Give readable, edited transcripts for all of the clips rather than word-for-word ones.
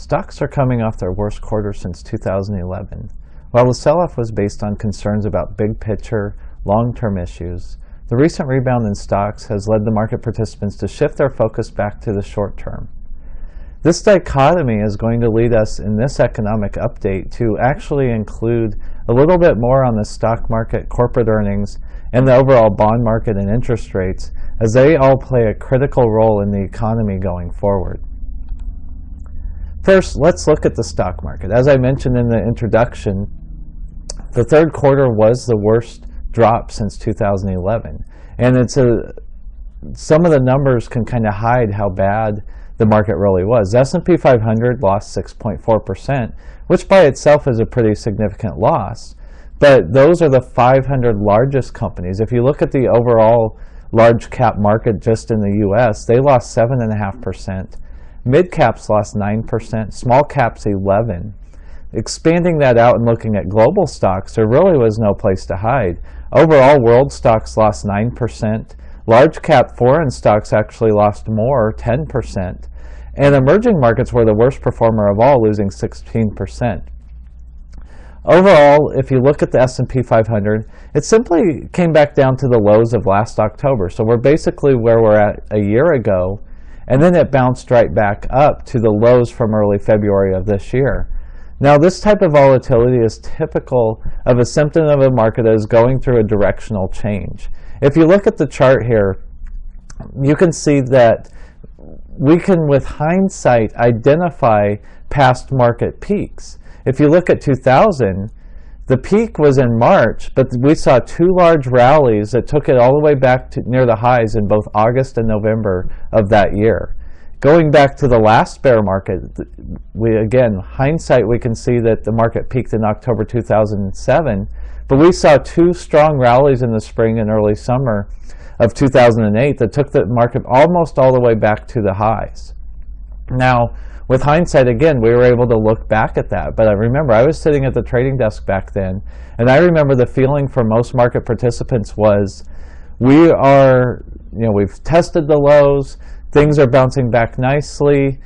Stocks are coming off their worst quarter since 2011. While the sell-off was based on concerns about big picture, long-term issues, the recent rebound in stocks has led the market participants to shift their focus back to the short term. This dichotomy is going to lead us in this economic update to actually include a little bit more on the stock market, corporate earnings, and the overall bond market and interest rates, as they all play a critical role in the economy going forward. First, let's look at the stock market. As I mentioned in the introduction, the third quarter was the worst drop since 2011. And some of the numbers can kind of hide how bad the market really was. The S&P 500 lost 6.4%, which by itself is a pretty significant loss. But those are the 500 largest companies. If you look at the overall large cap market just in the US, they lost 7.5%. Mid caps lost 9%, small caps 11%. Expanding that out and looking at global stocks, there really was no place to hide. Overall, world stocks lost 9%. Large cap foreign stocks actually lost more, 10%. And emerging markets were the worst performer of all, losing 16%. Overall, if you look at the S&P 500, it simply came back down to the lows of last October. So we're basically where we're at a year ago, and then it bounced right back up to the lows from early February of this year. Now, this type of volatility is typical of a symptom of a market that is going through a directional change. If you look at the chart here, you can see that we can, with hindsight, identify past market peaks. If you look at 2000, the peak was in March, but we saw two large rallies that took it all the way back to near the highs in both August and November of that year. Going back to the last bear market, again, hindsight, we can see that the market peaked in October 2007, but we saw two strong rallies in the spring and early summer of 2008 that took the market almost all the way back to the highs. Now, with hindsight, again, we were able to look back at that. But I remember I was sitting at the trading desk back then, and I remember the feeling for most market participants was, we've tested the lows, things are bouncing back nicely,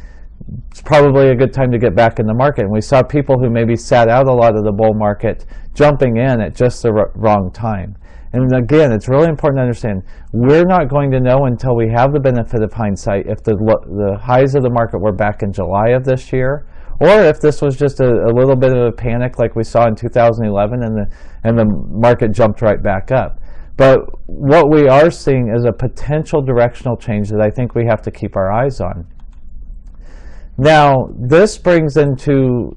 it's probably a good time to get back in the market. And we saw people who maybe sat out a lot of the bull market jumping in at just the wrong time. And again, it's really important to understand, we're not going to know until we have the benefit of hindsight if the highs of the market were back in July of this year, or if this was just a little bit of a panic like we saw in 2011 and the market jumped right back up. But what we are seeing is a potential directional change that I think we have to keep our eyes on. Now, this brings into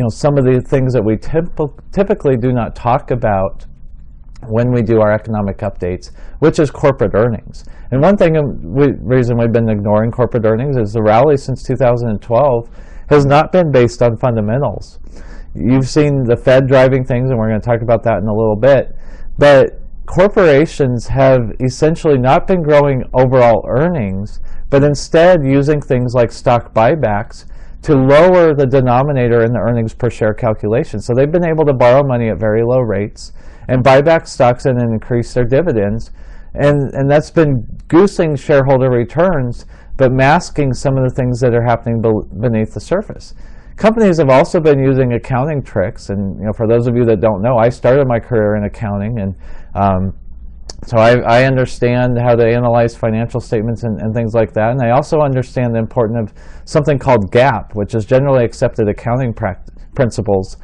some of the things that we typically do not talk about when we do our economic updates, which is corporate earnings. And one reason we've been ignoring corporate earnings is the rally since 2012 has not been based on fundamentals. You've seen the Fed driving things, and we're going to talk about that in a little bit, but corporations have essentially not been growing overall earnings, but instead using things like stock buybacks to lower the denominator in the earnings per share calculation. So they've been able to borrow money at very low rates and buy back stocks and increase their dividends. And that's been goosing shareholder returns, but masking some of the things that are happening beneath the surface. Companies have also been using accounting tricks, and for those of you that don't know, I started my career in accounting, and so I understand how to analyze financial statements and things like that, and I also understand the importance of something called GAAP, which is generally accepted accounting principles.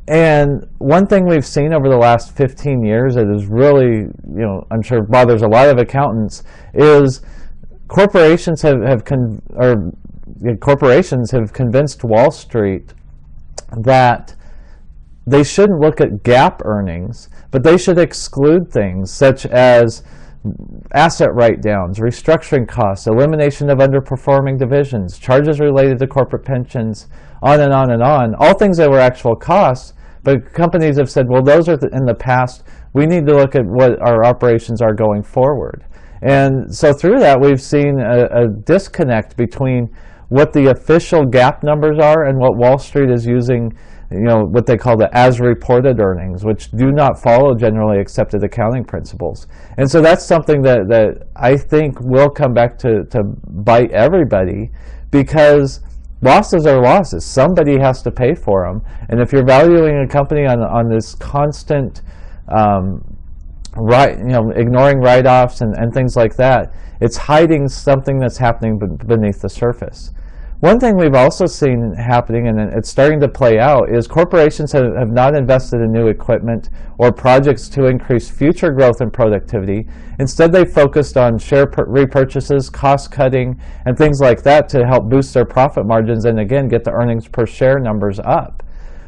And one thing we've seen over the last 15 years that is really, I'm sure bothers a lot of accountants, is corporations have convinced Wall Street that they shouldn't look at GAAP earnings, but they should exclude things such as asset write-downs, restructuring costs, elimination of underperforming divisions, charges related to corporate pensions, on and on and on, all things that were actual costs, but companies have said, well, those are in the past. We need to look at what our operations are going forward. And so through that, we've seen a disconnect between what the official GAAP numbers are and what Wall Street is using, what they call the as-reported earnings, which do not follow generally accepted accounting principles. And so that's something that I think will come back to bite everybody, because losses are losses. Somebody has to pay for them. And if you're valuing a company on this constant, ignoring write-offs and things like that, it's hiding something that's happening beneath the surface. One thing we've also seen happening, and it's starting to play out, is corporations have not invested in new equipment or projects to increase future growth and productivity. Instead, they focused on share repurchases, cost cutting, and things like that to help boost their profit margins and, again, get the earnings per share numbers up.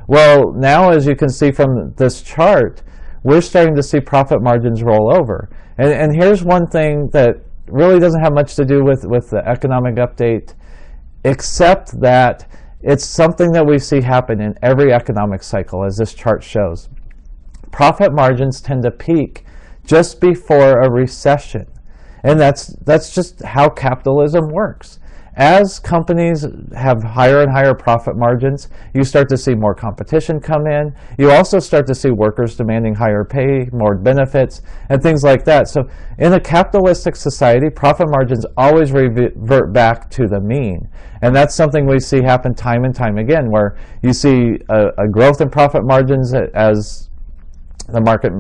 Well, now, as you can see from this chart, we're starting to see profit margins roll over. And here's one thing that really doesn't have much to do with the economic update, except that it's something that we see happen in every economic cycle, as this chart shows. Profit margins tend to peak just before a recession, and that's just how capitalism works. As companies have higher and higher profit margins, you start to see more competition come in. You also start to see workers demanding higher pay, more benefits, and things like that. So in a capitalistic society, profit margins always revert back to the mean. And that's something we see happen time and time again, where you see a growth in profit margins as the market,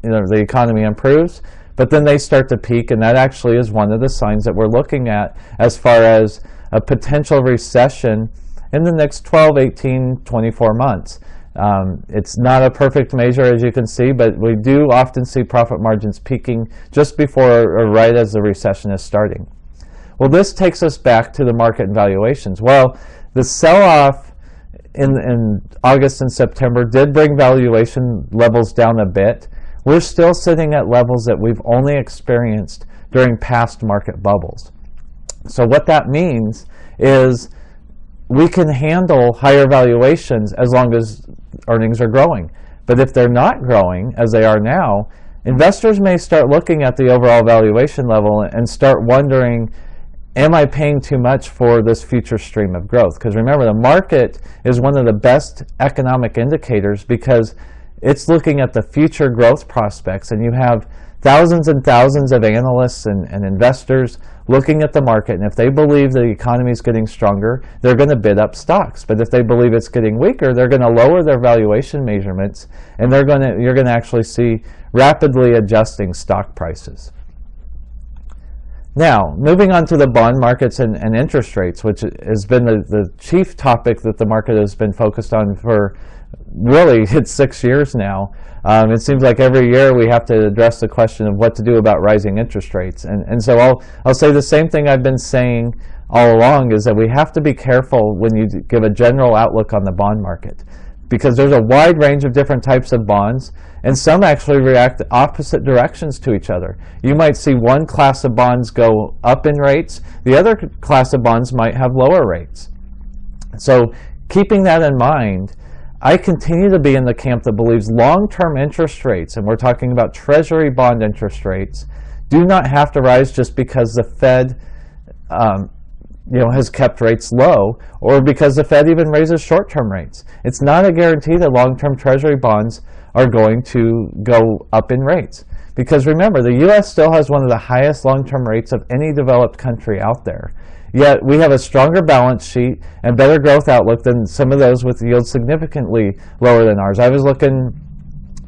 the economy improves. But then they start to peak, and that actually is one of the signs that we're looking at as far as a potential recession in the next 12, 18, 24 months. It's not a perfect measure, as you can see, but we do often see profit margins peaking just before or right as the recession is starting. Well, this takes us back to the market and valuations. Well, the sell-off in August and September did bring valuation levels down a bit. We're still sitting at levels that we've only experienced during past market bubbles. So what that means is we can handle higher valuations as long as earnings are growing. But if they're not growing, as they are now, investors may start looking at the overall valuation level and start wondering, am I paying too much for this future stream of growth? Because remember, the market is one of the best economic indicators because it's looking at the future growth prospects, and you have thousands and thousands of analysts and investors looking at the market, and if they believe the economy is getting stronger, they're going to bid up stocks. But if they believe it's getting weaker, they're going to lower their valuation measurements, and you're going to actually see rapidly adjusting stock prices. Now, moving on to the bond markets and interest rates, which has been the chief topic that the market has been focused on for really, it's 6 years now. It seems like every year we have to address the question of what to do about rising interest rates. And so I'll say the same thing I've been saying all along, is that we have to be careful when you give a general outlook on the bond market, because there's a wide range of different types of bonds, and some actually react opposite directions to each other. You might see one class of bonds go up in rates, the other class of bonds might have lower rates. So keeping that in mind, I continue to be in the camp that believes long-term interest rates, and we're talking about Treasury bond interest rates, do not have to rise just because the Fed has kept rates low, or because the Fed even raises short-term rates. It's not a guarantee that long-term Treasury bonds are going to go up in rates. Because remember, the U.S. still has one of the highest long-term rates of any developed country out there. Yet we have a stronger balance sheet and better growth outlook than some of those with yields significantly lower than ours. I was looking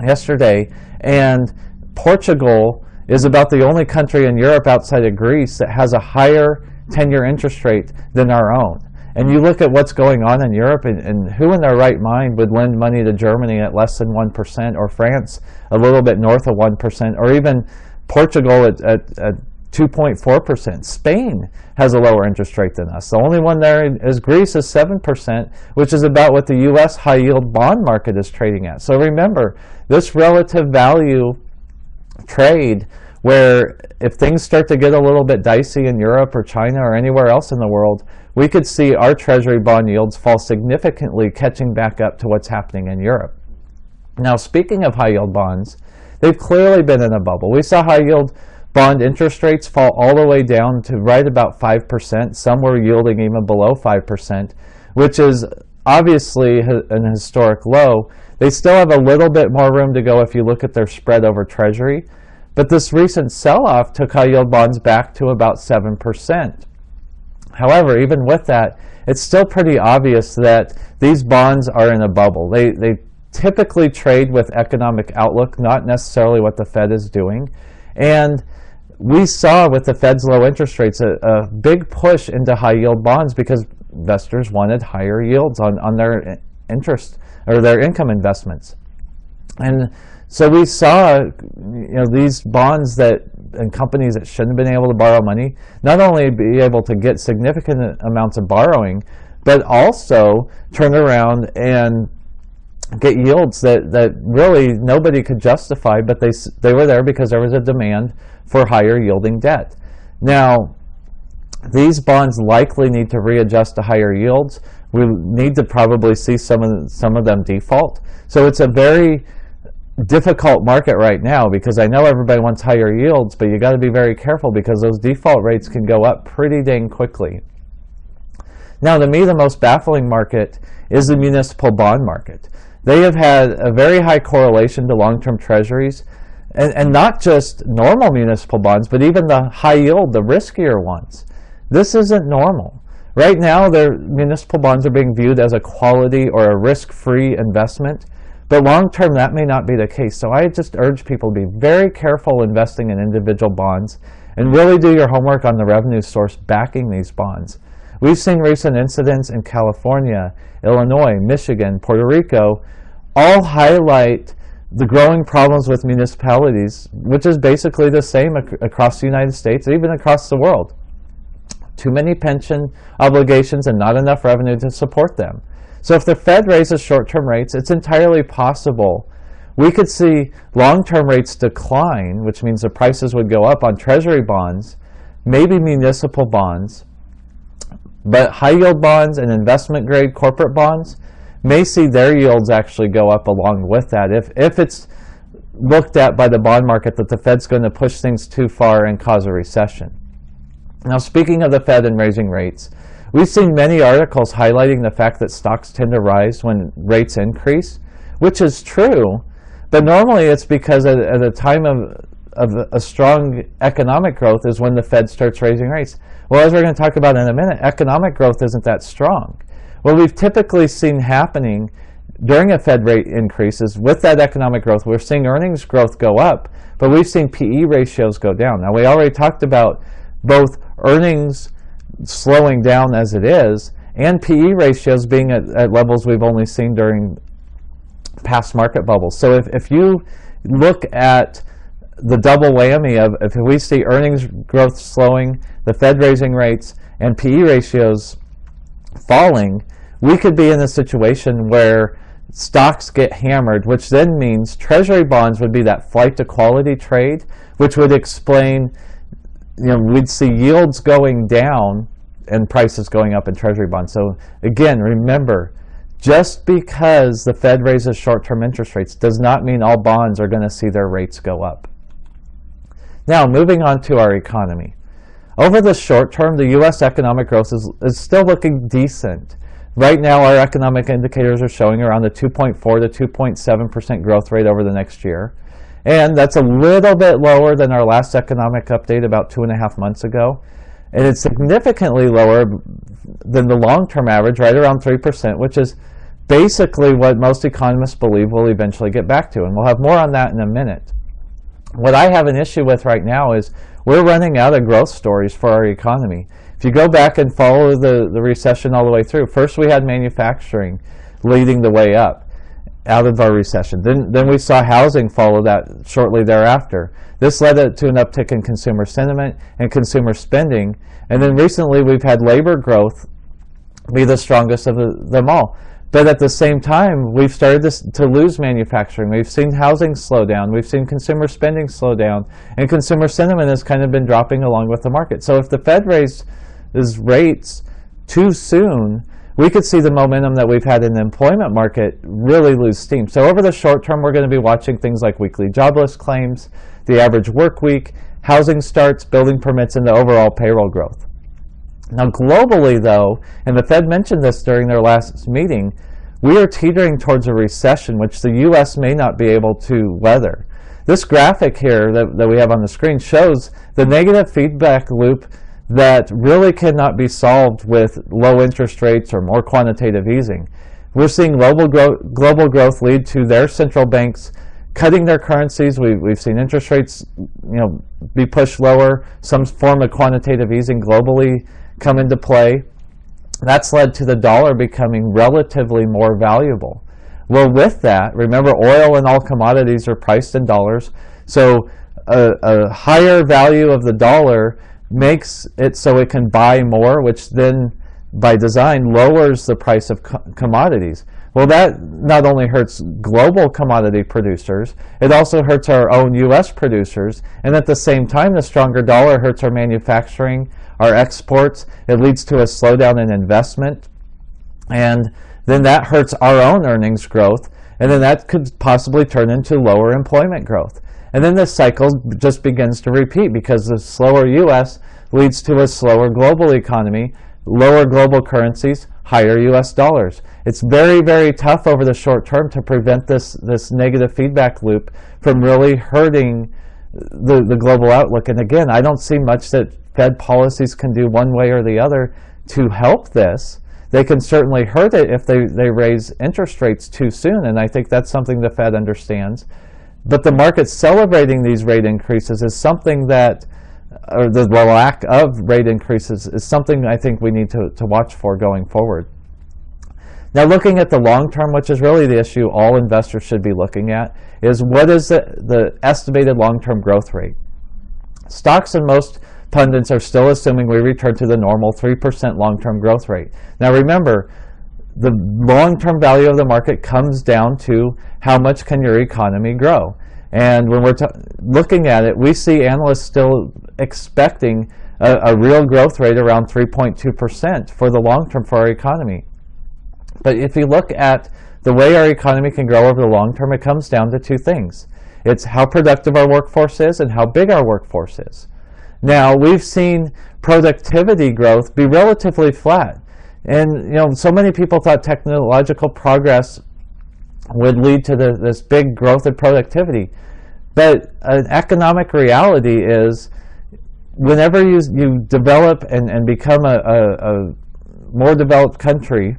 yesterday, and Portugal is about the only country in Europe outside of Greece that has a higher 10-year interest rate than our own. And you look at what's going on in Europe, and who in their right mind would lend money to Germany at less than 1%, or France a little bit north of 1%, or even Portugal at 2.4%. Spain has a lower interest rate than us. The only one there is Greece is 7%, which is about what the U.S. high-yield bond market is trading at. So remember, this relative value trade, where if things start to get a little bit dicey in Europe or China or anywhere else in the world, we could see our Treasury bond yields fall significantly, catching back up to what's happening in Europe. Now, speaking of high-yield bonds, they've clearly been in a bubble. We saw high-yield bond interest rates fall all the way down to right about 5%. Some were yielding even below 5%, which is obviously an historic low. They still have a little bit more room to go if you look at their spread over Treasury. But this recent sell-off took high-yield bonds back to about 7%. However, even with that, it's still pretty obvious that these bonds are in a bubble. They typically trade with economic outlook, not necessarily what the Fed is doing. And we saw with the Fed's low interest rates a big push into high yield bonds because investors wanted higher yields on their interest or their income investments. And so we saw these bonds and companies that shouldn't have been able to borrow money not only be able to get significant amounts of borrowing, but also turn around and get yields that really nobody could justify, but they were there because there was a demand for higher yielding debt. Now, these bonds likely need to readjust to higher yields. We need to probably see some of them default. So it's a very difficult market right now because I know everybody wants higher yields, but you got to be very careful because those default rates can go up pretty dang quickly. Now, to me, the most baffling market is the municipal bond market. They have had a very high correlation to long-term treasuries, and not just normal municipal bonds, but even the high yield, the riskier ones. This isn't normal. Right now, their municipal bonds are being viewed as a quality or a risk-free investment, but long-term, that may not be the case. So I just urge people to be very careful investing in individual bonds and really do your homework on the revenue source backing these bonds. We've seen recent incidents in California, Illinois, Michigan, Puerto Rico, all highlight the growing problems with municipalities, which is basically the same across the United States, even across the world. Too many pension obligations and not enough revenue to support them. So if the Fed raises short-term rates, it's entirely possible we could see long-term rates decline, which means the prices would go up on treasury bonds, maybe municipal bonds, but high-yield bonds and investment-grade corporate bonds may see their yields actually go up along with that if it's looked at by the bond market that the Fed's going to push things too far and cause a recession. Now, speaking of the Fed and raising rates, we've seen many articles highlighting the fact that stocks tend to rise when rates increase, which is true, but normally it's because at a time of a strong economic growth is when the Fed starts raising rates. Well, as we're going to talk about in a minute, economic growth isn't that strong. What we've typically seen happening during a Fed rate increase is with that economic growth, we're seeing earnings growth go up, but we've seen PE ratios go down. Now, we already talked about both earnings slowing down as it is and PE ratios being at levels we've only seen during past market bubbles. So if you look at the double whammy of if we see earnings growth slowing, the Fed raising rates, and PE ratios falling, we could be in a situation where stocks get hammered, which then means treasury bonds would be that flight to quality trade, which would explain, we'd see yields going down and prices going up in treasury bonds. So again, remember, just because the Fed raises short-term interest rates does not mean all bonds are going to see their rates go up. Now, moving on to our economy. Over the short term, the U.S. economic growth is still looking decent. Right now, our economic indicators are showing around a 2.4 to 2.7% growth rate over the next year. And that's a little bit lower than our last economic update about 2.5 months ago. And it's significantly lower than the long-term average, right around 3%, which is basically what most economists believe we'll eventually get back to. And we'll have more on that in a minute. What I have an issue with right now is we're running out of growth stories for our economy. If you go back and follow the recession all the way through, first we had manufacturing leading the way up out of our recession. Then we saw housing follow that shortly thereafter. This led to an uptick in consumer sentiment and consumer spending. And then recently we've had labor growth be the strongest of them all. But at the same time, we've started to lose manufacturing. We've seen housing slow down. We've seen consumer spending slow down. And consumer sentiment has kind of been dropping along with the market. So if the Fed raises rates too soon, we could see the momentum that we've had in the employment market really lose steam. So over the short term, we're going to be watching things like weekly jobless claims, the average work week, housing starts, building permits, and the overall payroll growth. Now globally though, and the Fed mentioned this during their last meeting, we are teetering towards a recession which the U.S. may not be able to weather. This graphic here that we have on the screen shows the negative feedback loop that really cannot be solved with low interest rates or more quantitative easing. We're seeing global growth lead to their central banks cutting their currencies. We've seen interest rates, be pushed lower. Some form of quantitative easing globally come into play. That's led to the dollar becoming relatively more valuable. Well, with that, remember, oil and all commodities are priced in dollars. So a higher value of the dollar makes it so it can buy more, which then by design lowers the price of commodities. Well, that not only hurts global commodity producers, it also hurts our own U.S. producers, and at the same time the stronger dollar hurts our manufacturing, our exports. It leads to a slowdown in investment, and then that hurts our own earnings growth, and then that could possibly turn into lower employment growth. And then this cycle just begins to repeat, because the slower U.S. leads to a slower global economy, lower global currencies, higher U.S. dollars. It's very, very tough over the short term to prevent this negative feedback loop from really hurting the global outlook. And again, I don't see much that Fed policies can do one way or the other to help this. They can certainly hurt it if they raise interest rates too soon, and I think that's something the Fed understands. But the market celebrating these rate increases is something that, or the lack of rate increases, is something I think we need to watch for going forward. Now, looking at the long term, which is really the issue all investors should be looking at, is what is the estimated long-term growth rate? Stocks and most pundits are still assuming we return to the normal 3% long-term growth rate. Now remember, the long-term value of the market comes down to how much can your economy grow. And when we're looking at it, we see analysts still expecting a real growth rate around 3.2% for the long term for our economy. But if you look at the way our economy can grow over the long term, it comes down to two things. It's how productive our workforce is and how big our workforce is. Now, we've seen productivity growth be relatively flat. And so many people thought technological progress would lead to this big growth in productivity. But an economic reality is whenever you develop and become a more developed country,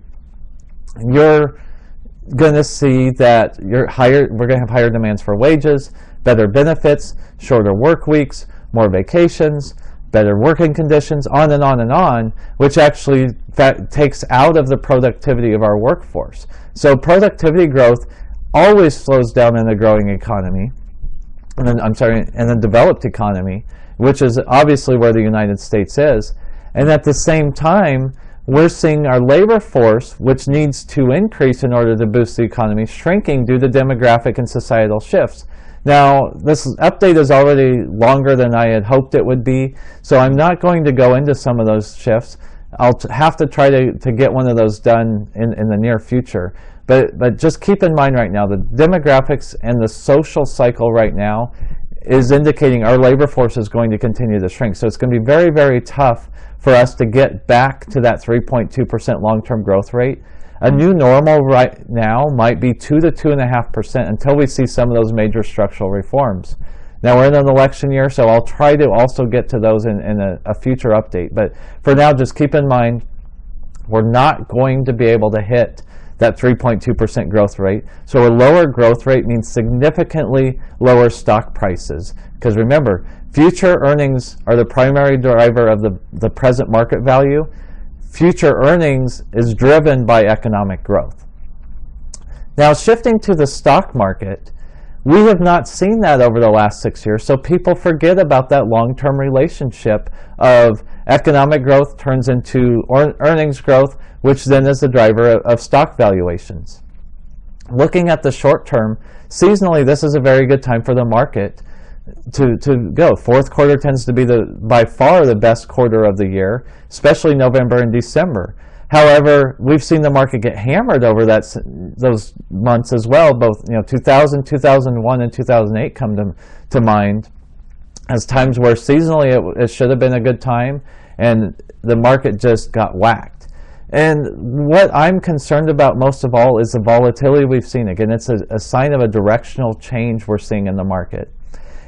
you're going to see that we're going to have higher demands for wages, better benefits, shorter work weeks, more vacations, better working conditions, on and on and on, which actually takes out of the productivity of our workforce. So productivity growth always slows down in a growing economy, in a developed economy, which is obviously where the United States is. And at the same time, we're seeing our labor force, which needs to increase in order to boost the economy, shrinking due to demographic and societal shifts. Now, this update is already longer than I had hoped it would be, so I'm not going to go into some of those shifts. I'll have to try to get one of those done in the near future. But just keep in mind right now, the demographics and the social cycle right now is indicating our labor force is going to continue to shrink. So it's going to be very, very tough for us to get back to that 3.2% long-term growth rate. A new normal right now might be 2 to 2.5% until we see some of those major structural reforms. Now, we're in an election year, so I'll try to also get to those in a future update. But for now, just keep in mind, we're not going to be able to hit that 3.2% growth rate. So a lower growth rate means significantly lower stock prices. Because remember, future earnings are the primary driver of the present market value. Future earnings is driven by economic growth. Now, shifting to the stock market, we have not seen that over the last 6 years, so people forget about that long-term relationship of economic growth turns into earnings growth, which then is the driver of stock valuations. Looking at the short term, seasonally, this is a very good time for the market to go. Fourth quarter tends to be by far the best quarter of the year, especially November and December. However, we've seen the market get hammered over those months as well. Both 2000, 2001, and 2008 come to mind as times where seasonally it should have been a good time, and the market just got whacked. And what I'm concerned about most of all is the volatility we've seen. Again, it's a sign of a directional change we're seeing in the market.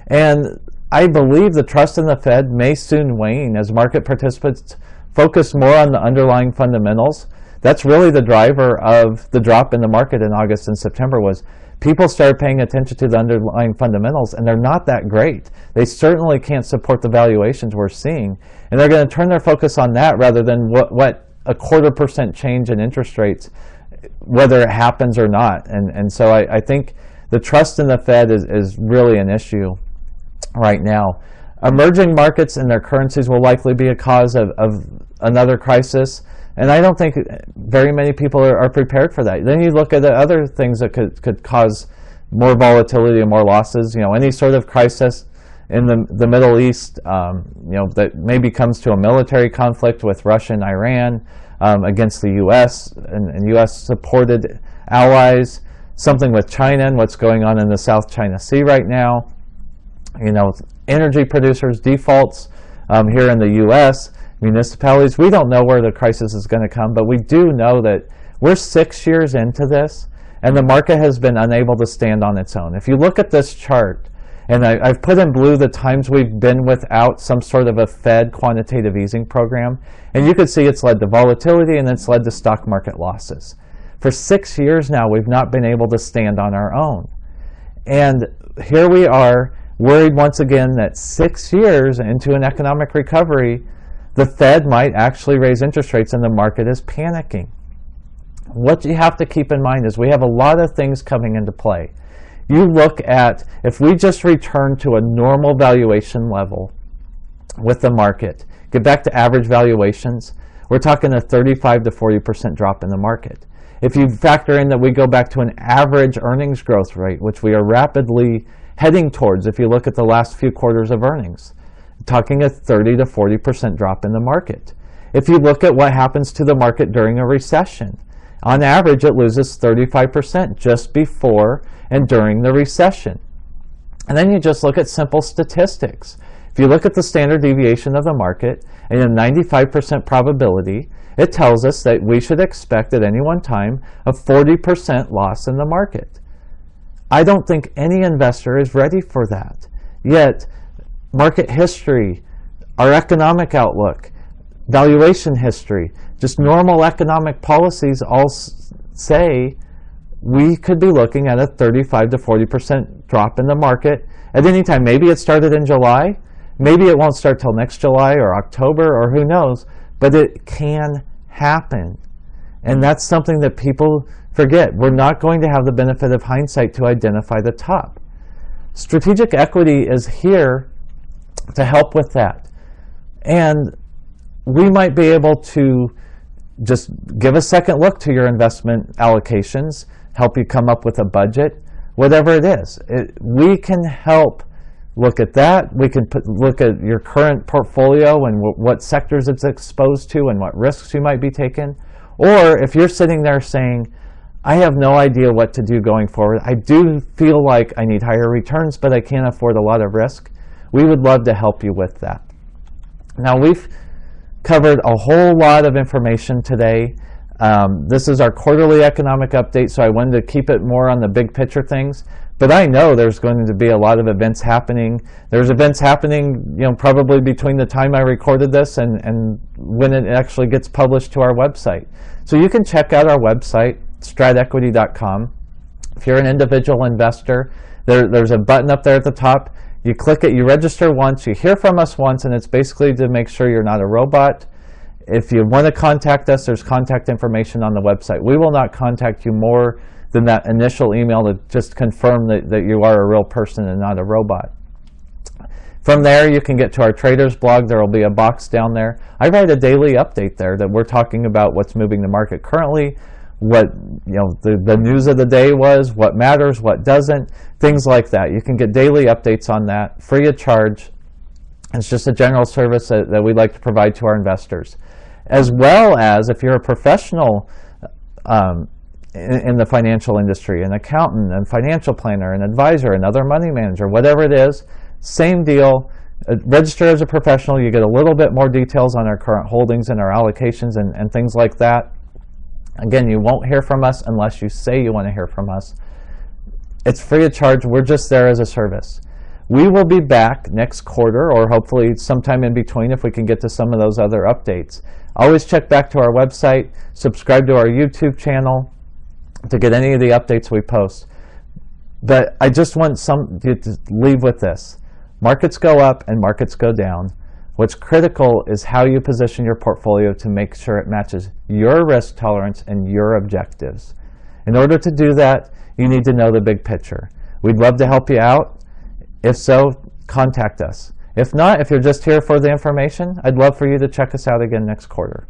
And I believe the trust in the Fed may soon wane as market participants focus more on the underlying fundamentals. That's really the driver of the drop in the market in August and September, was people started paying attention to the underlying fundamentals, and they're not that great. They certainly can't support the valuations we're seeing, and they're going to turn their focus on that rather than what a 0.25% change in interest rates, whether it happens or not. And so I think the trust in the Fed is really an issue right now. Emerging markets and their currencies will likely be a cause of another crisis, and I don't think very many people are prepared for that. Then you look at the other things that could cause more volatility and more losses. Any sort of crisis in the Middle East, that maybe comes to a military conflict with Russia and Iran against the U.S. and U.S.-supported allies, something with China and what's going on in the South China Sea right now, energy producers' defaults here in the U.S., municipalities. We don't know where the crisis is going to come, but we do know that we're 6 years into this, and the market has been unable to stand on its own. If you look at this chart, and I've put in blue the times we've been without some sort of a Fed quantitative easing program, and you can see it's led to volatility and it's led to stock market losses. For 6 years now, we've not been able to stand on our own. And here we are, worried once again that 6 years into an economic recovery, the Fed might actually raise interest rates and the market is panicking. What you have to keep in mind is we have a lot of things coming into play. You look at, if we just return to a normal valuation level with the market, get back to average valuations, we're talking a 35 to 40% drop in the market. If you factor in that we go back to an average earnings growth rate, which we are rapidly heading towards if you look at the last few quarters of earnings, talking a 30 to 40% drop in the market. If you look at what happens to the market during a recession, on average it loses 35% just before and during the recession. And then you just look at simple statistics. If you look at the standard deviation of the market and a 95% probability, it tells us that we should expect at any one time a 40% loss in the market. I don't think any investor is ready for that. Yet, market history, our economic outlook, valuation history, just normal economic policies all say we could be looking at a 35 to 40% drop in the market at any time. Maybe it started in July, maybe it won't start till next July or October or who knows, but it can happen. And that's something that people forget. We're not going to have the benefit of hindsight to identify the top. Strategic equity is here to help with that. And we might be able to just give a second look to your investment allocations, help you come up with a budget, whatever it is. We can help look at that. We can look at your current portfolio and what sectors it's exposed to and what risks you might be taking. Or if you're sitting there saying, I have no idea what to do going forward, I do feel like I need higher returns, but I can't afford a lot of risk, we would love to help you with that. Now, we've covered a whole lot of information today. This is our quarterly economic update, so I wanted to keep it more on the big picture things. But I know there's going to be a lot of events happening. There's events happening, probably between the time I recorded this and when it actually gets published to our website. So you can check out our website, stratequity.com. If you're an individual investor, there's a button up there at the top. You click it, you register once, you hear from us once, and it's basically to make sure you're not a robot. If you want to contact us, there's contact information on the website. We will not contact you more than that initial email to just confirm that you are a real person and not a robot. From there, you can get to our traders blog. There will be a box down there. I write a daily update there that we're talking about what's moving the market currently, what the news of the day was, what matters, what doesn't, things like that. You can get daily updates on that, free of charge. It's just a general service that we'd like to provide to our investors. As well as if you're a professional in the financial industry, an accountant, and financial planner, an advisor, another money manager, whatever it is, same deal. Register as a professional. You get a little bit more details on our current holdings and our allocations and things like that. Again, you won't hear from us unless you say you want to hear from us. It's free of charge. We're just there as a service. We will be back next quarter, or hopefully sometime in between if we can get to some of those other updates. Always check back to our website, subscribe to our YouTube channel to get any of the updates we post. But I just want you to leave with this. Markets go up and markets go down. What's critical is how you position your portfolio to make sure it matches your risk tolerance and your objectives. In order to do that, you need to know the big picture. We'd love to help you out. If so, contact us. If not, if you're just here for the information, I'd love for you to check us out again next quarter.